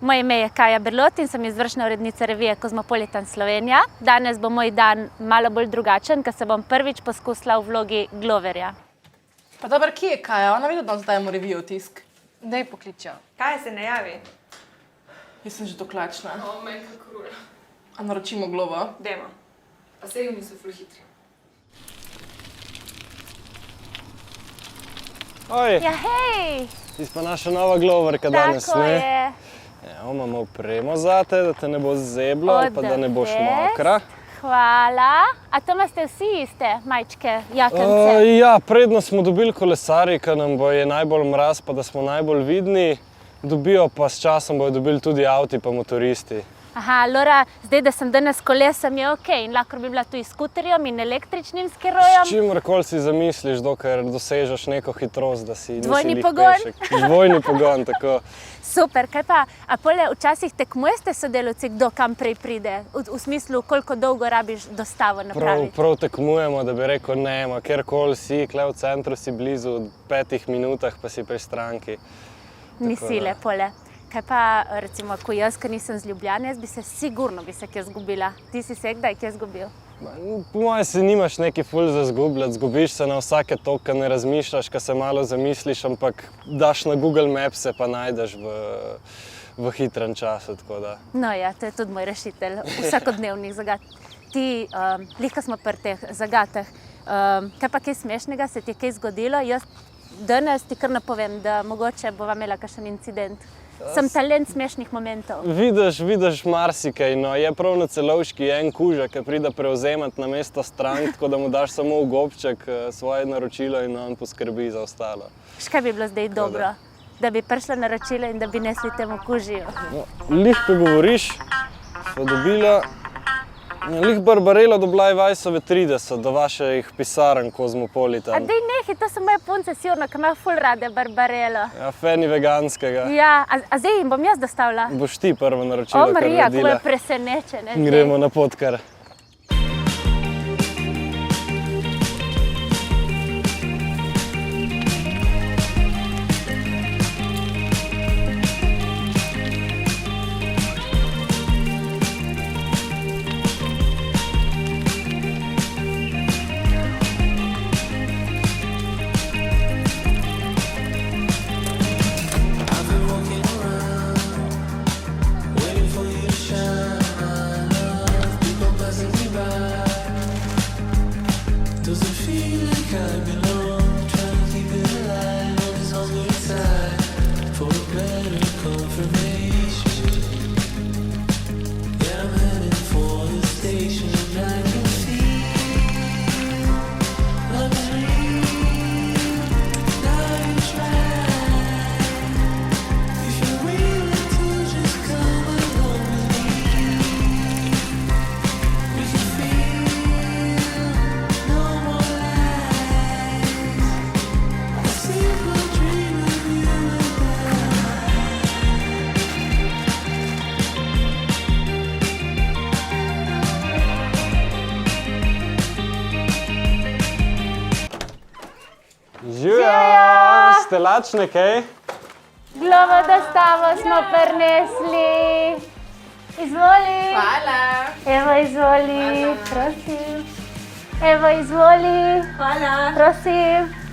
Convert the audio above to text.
Moje ime je Kaja Berlot in sem izvršna urednica revije Kozmopolitan Slovenija. Danes bo moj dan malo bolj drugačen, ker se bom prvič poskusila v vlogi Gloverja. Pa dobro, kje je Kaja? Ona vedno danes dajemo revijo v tisk. Daj pokličejo. Kaja se ne javi. Jaz sem že doklačna. O, majka krula. A naročimo Glovo? Dajmo. Pa sej oni so ful hitri. Oj, Ja, hej! ti si pa naša nova Gloverka danes, Tako ne? je. Evo, imamo opremo zate, da te ne bo zeblo ali pa da ne boš mokra. Hvala. A to imate vsi iste majčke, jakence? Ja, predno smo dobili kolesarji, ker nam je najbolj mraz, pa da smo najbolj vidni. Dobijo pa s časom bojo dobili tudi avti pa motoristi. Aha, Lora, zdaj, da sem danes s kolesom, je okej. In lahko bi bila tudi s skuterjem in električnim skirojem. S čimorkoli si zamisliš, dokler dosežeš neko hitrost, da si nisi Dvojni lih pogon. pešek. Dvojni pogon, tako. Super, kaj pa, a pole včasih tekmujete sodelavci, kdo kam prej pride? V smislu, koliko dolgo rabiš dostavo napraviti? Prav tekmujemo, da bi rekel, ne, ma kjerkoli si, kle v centru si blizu, v 5 minutah pa si pri stranki. Ni Tako sile, da. pole. Kaj pa, recimo, ko jaz, ker nisem z Ljubljane, jaz bi se sigurno kje zgubila. Ti si se kdaj kje zgubil? Po mojem se nimaš neki ful za zgubljati, zgubiš se na vsake točke, ne razmišljaš, ko se malo zamisliš, ampak daš na Google Maps pa najdeš v hitrem času, tako da. No ja, to je tudi moj rešitelj vsakodnevnih zagat. Ti, lihko smo pri teh zagatah, kaj pa kaj smešnega, se ti je kaj zgodilo? Jaz danes ti kar napovem, da mogoče bova imela kakšen incident. Sem talent smešnih momentov. Vidiš marsikaj, no, je prav na Celovški en kuža, ki pride prevzemati na mesto strank, tako da mu daš samo v gobček svoje naročilo in on poskrbi za ostalo. Škaj bi bilo zdaj dobro? Da bi prišla naročilo in da bi nesli temu kužiju. No, lih, ko govoriš, sva dobila, lih Barbarella dobila je Vajsove 30 do vaših pisarn A Kozmopolitan. dej nehi, to so moje punce sigurno, ki imajo ful rade Barbarello. Ja, feni veganskega. Ja, a zdaj jim bom jaz dostavila? Boš ti prvo naročilo, O, kar Marija, kako je naredila. presenečene. Gremo na Podkar. Živjo! Ste lačni, kaj? Glovo dostavo smo prinesli. Izvoli. Hvala. Evo, izvoli. Prosim. Evo, izvoli. Hvala. Prosim.